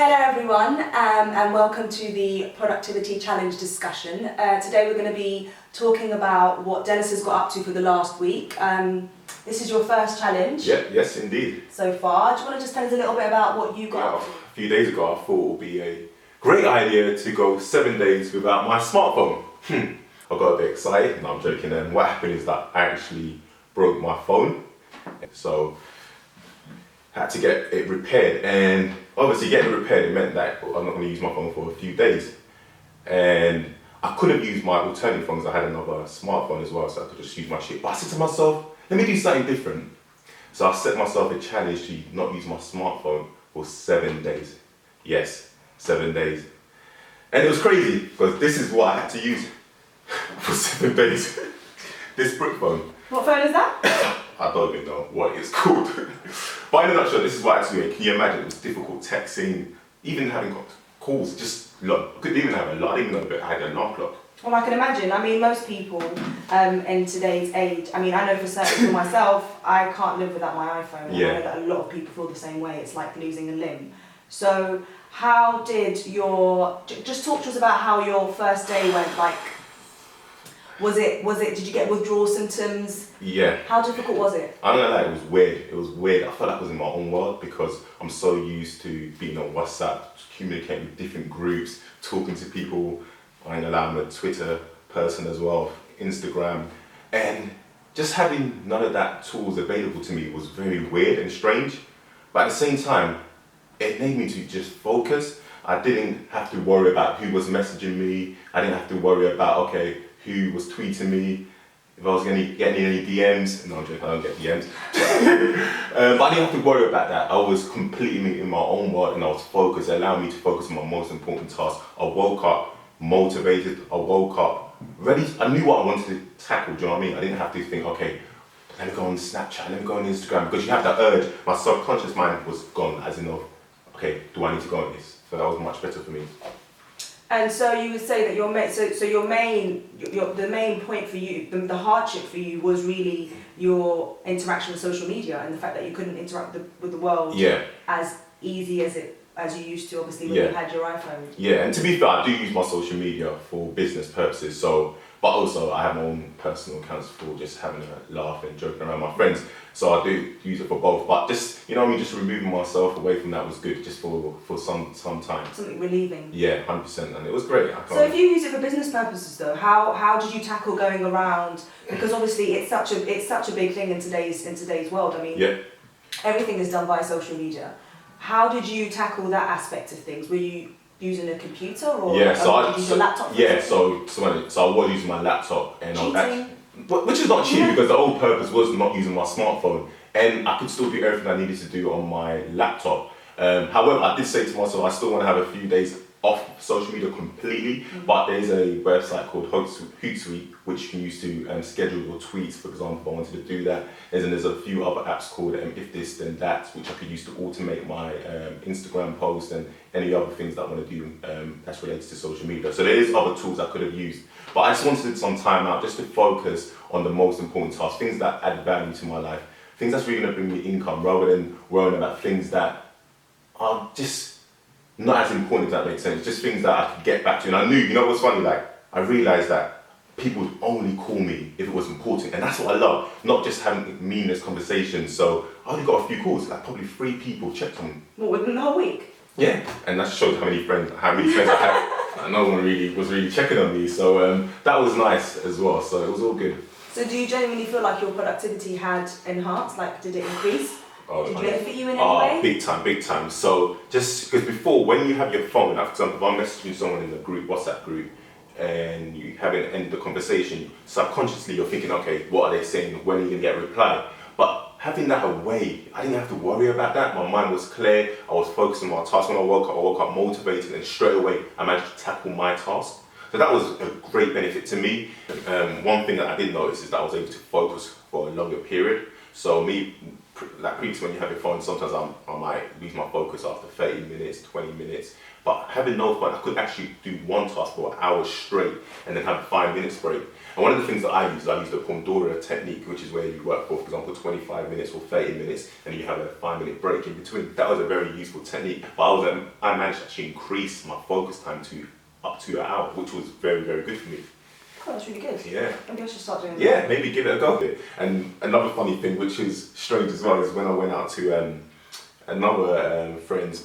Hello everyone, and welcome to the Productivity Challenge discussion. Today we're going to be talking about what Dennis has got up to for the last week. This is your first challenge. Yes indeed. So far. Do you want to just tell us a little bit about what you got up to? A few days ago I thought it would be a great idea to go 7 days without my smartphone. I got a bit excited, no I'm joking, and what happened is that I actually broke my phone. So had to get it repaired, and obviously getting it repaired, it meant that I'm not going to use my phone for a few days. And I couldn't use my alternative phone because I had another smartphone as well, so I could just use my shit. But I said to myself, let me do something different. So I set myself a challenge to not use my smartphone for 7 days. Yes, 7 days. And it was crazy because this is what I had to use for 7 days. This brick phone. What phone is that? I don't even know what it's called. But in a nutshell, this is what I had to do. Can you imagine? It was difficult texting, even having calls, just look. I couldn't even have a lot. I didn't even know that I had an alarm clock. Well, I can imagine. I mean, most people in today's age, I mean, I know for certain for myself, I can't live without my iPhone. Yeah. I know that a lot of people feel the same way. It's like losing a limb. So how did just talk to us about how your first day went, like, did you get withdrawal symptoms? Yeah. How difficult was it? I'm not gonna lie, it was weird. It was weird. I felt like I was in my own world because I'm so used to being on WhatsApp, communicating with different groups, talking to people. I ain't gonna lie, I'm a Twitter person as well, Instagram. And just having none of that tools available to me was very weird and strange. But at the same time, it enabled me to just focus. I didn't have to worry about who was messaging me. I didn't have to worry about, okay, who was tweeting me, if I was getting any DMs. No, I'm joking, I don't get DMs. But I didn't have to worry about that. I was completely in my own world and I was focused. It allowed me to focus on my most important task. I woke up motivated, I woke up ready. I knew what I wanted to tackle, do you know what I mean? I didn't have to think, okay, let me go on Snapchat, let me go on Instagram, because you have that urge. My subconscious mind was gone, as in, okay, do I need to go on this? So that was much better for me. And so you would say that the main point for you, the hardship for you was really your interaction with social media and the fact that you couldn't interact with the world as easy as you used to, obviously, when you had your iPhone. Yeah, and to be fair, I do use my social media for business purposes, but also I have my own personal accounts for just having a laugh and joking around with my friends. So I do use it for both, but just, just removing myself away from that was good, just for some time. Something relieving. Yeah, 100%, and it was great. So if you use it for business purposes though, how did you tackle going around, because obviously it's such a big thing in today's world. I mean, everything is done via social media. How did you tackle that aspect of things? Were you using a computer or did you use a laptop? So I was using my laptop, and which is not cheating because the whole purpose was not using my smartphone, and I could still do everything I needed to do on my laptop. However, I did say to myself I still want to have a few days off social media completely, but there's a website called Hootsuite which you can use to schedule your tweets, for example, if I wanted to do that. There's a few other apps called If This Then That, which I could use to automate my Instagram posts and any other things that I want to do that's related to social media. So there is other tools I could have used, but I just wanted some time out just to focus on the most important tasks, things that add value to my life, things that's really going to bring me income, rather than worrying about things that are just not as important, if that makes sense. Just things that I could get back to. And I knew, what's funny, I realised that people would only call me if it was important. And that's what I love, not just having meaningless conversations. So I only got a few calls, probably 3 people checked on me. What, within the whole week? Yeah, and that shows how many friends I had. And no one was really checking on me. So that was nice as well. So it was all good. So do you genuinely feel like your productivity had enhanced? Did it increase? Did it benefit you in any way? Big time. So just because before, when you have your phone, for example, if I'm messaging someone in the WhatsApp group, and you haven't ended the conversation, subconsciously you're thinking, okay, what are they saying? When are you gonna get a reply? But having that away, I didn't have to worry about that. My mind was clear. I was focused on my task. When I woke up motivated, and straight away I managed to tackle my task. So that was a great benefit to me. One thing that I did notice is that I was able to focus for a longer period. So me like previously when you have your phone, sometimes I might lose my focus after 30 minutes, 20 minutes. But having no phone, I could actually do one task for an hour straight and then have a 5 minutes break. And one of the things that I use the Pomodoro technique, which is where you work for example, 25 minutes or 30 minutes, and you have a 5-minute break in between. That was a very useful technique. But I managed to actually increase my focus time to up to an hour, which was very, very good for me. Oh, that's really good. Yeah. Maybe I should start doing that. Yeah, maybe give it a go. And another funny thing, which is strange as well, is when I went out to another friend's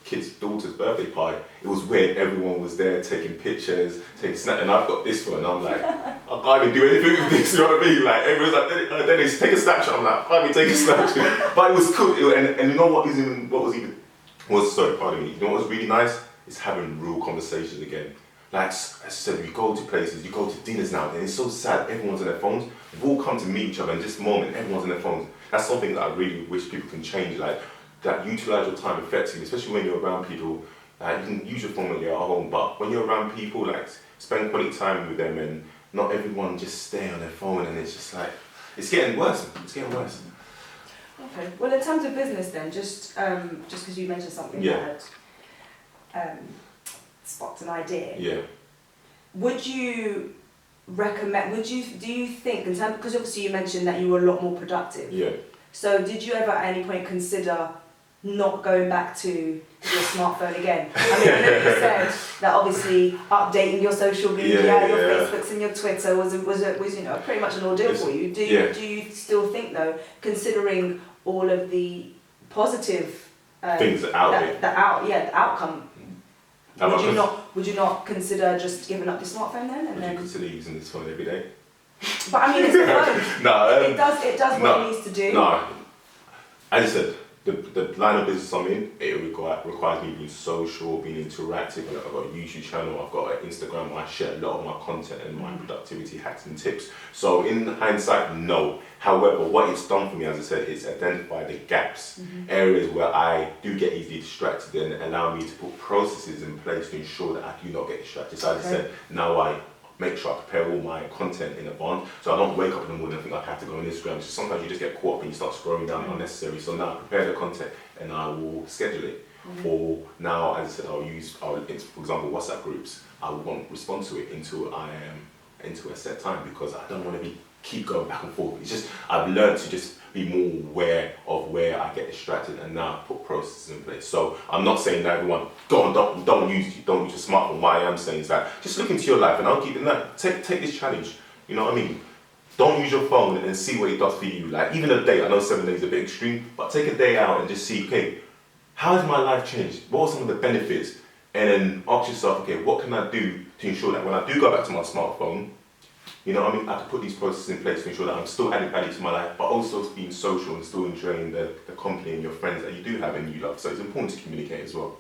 kid's daughter's birthday party. It was weird. Everyone was there taking pictures, taking snaps, and I've got this one. And I'm like, I can't even do anything with this. You know what I mean? Like everyone's like, then they take a snapshot. I'm like, I can't even take a snapshot. But it was cool. And you know what pardon me. You know what was really nice? Is having real conversations again. Like as I said, you go to places, you go to dinners now, and it's so sad. Everyone's on their phones. We've all come to meet each other in this moment. Everyone's on their phones. That's something that I really wish people can change. Like that, utilize your time effectively, especially when you're around people. You can use your phone when you're at home, but when you're around people, like spend quality time with them, and not everyone just stay on their phone. And it's just like it's getting worse. It's getting worse. Okay. Well, in terms of business, then, just because you mentioned something that sparked an idea. Yeah. Would you recommend? Do you think, in terms, because obviously you mentioned that you were a lot more productive. Yeah. So did you ever at any point consider not going back to your smartphone again? I mean, I know you said that obviously updating your social media, your Facebooks and your Twitter was pretty much an ordeal for you. Do you still think though, considering all of the positive things out there, the outcome? Would you not consider just giving up your smartphone then? And would you consider using this phone every day? But I mean, it's a phone. No, it does what it needs to do. No, as I said, the line of business I'm in, it requires me being social, being interactive. I've got a YouTube channel, I've got an Instagram where I share a lot of my content and my productivity hacks and tips. So in hindsight, no. However, what it's done for me, as I said, it's identified the gaps, areas where I do get easily distracted, and allow me to put processes in place to ensure that I do not get distracted. So as I said, now I make sure I prepare all my content in advance, so I don't wake up in the morning and think I have to go on Instagram. So sometimes you just get caught up and you start scrolling down unnecessary. So now I prepare the content and I will schedule it. Or now, as I said, for example, WhatsApp groups. I won't respond to it until I am into a set time, because I don't want to keep going back and forth. It's just I've learned to just be more aware of where I get distracted, and now put processes in place. So I'm not saying that everyone don't use your smartphone. What I am saying is that just look into your life, and I'll keep it that. Take this challenge. You know what I mean? Don't use your phone and see what it does for you. Like even a day, I know 7 days is a bit extreme, but take a day out and just see, okay, how has my life changed? What are some of the benefits? And then ask yourself, okay, what can I do to ensure that when I do go back to my smartphone, you know what I mean, I can put these processes in place to ensure that I'm still adding value to my life, but also being social and still enjoying the company and your friends that you do have and you love. So it's important to communicate as well.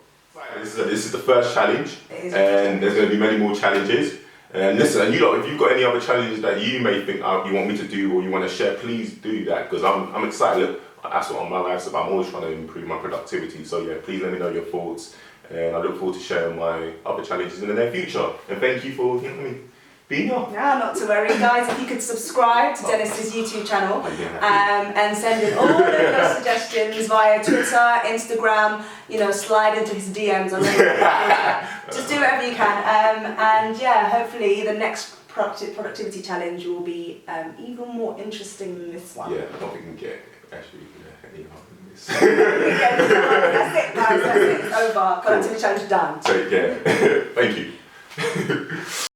This is the first challenge, and there's going to be many more challenges. And listen, and if you've got any other challenges that you may think you want me to do or you want to share, please do that, because I'm excited. Look, that's what my life's about. I'm always trying to improve my productivity. So yeah, please let me know your thoughts, and I look forward to sharing my other challenges in the near future. And thank you for being here. Yeah, not to worry, guys. If you could subscribe to Dennis's YouTube channel and send in all of your suggestions via Twitter, Instagram, slide into his DMs. Just do whatever you can. And yeah, hopefully the next productivity challenge will be even more interesting than this one. Yeah, I don't think we can get any harder than this. That's it, guys. That's it. It's over. Productivity challenge done. Take care. Thank you.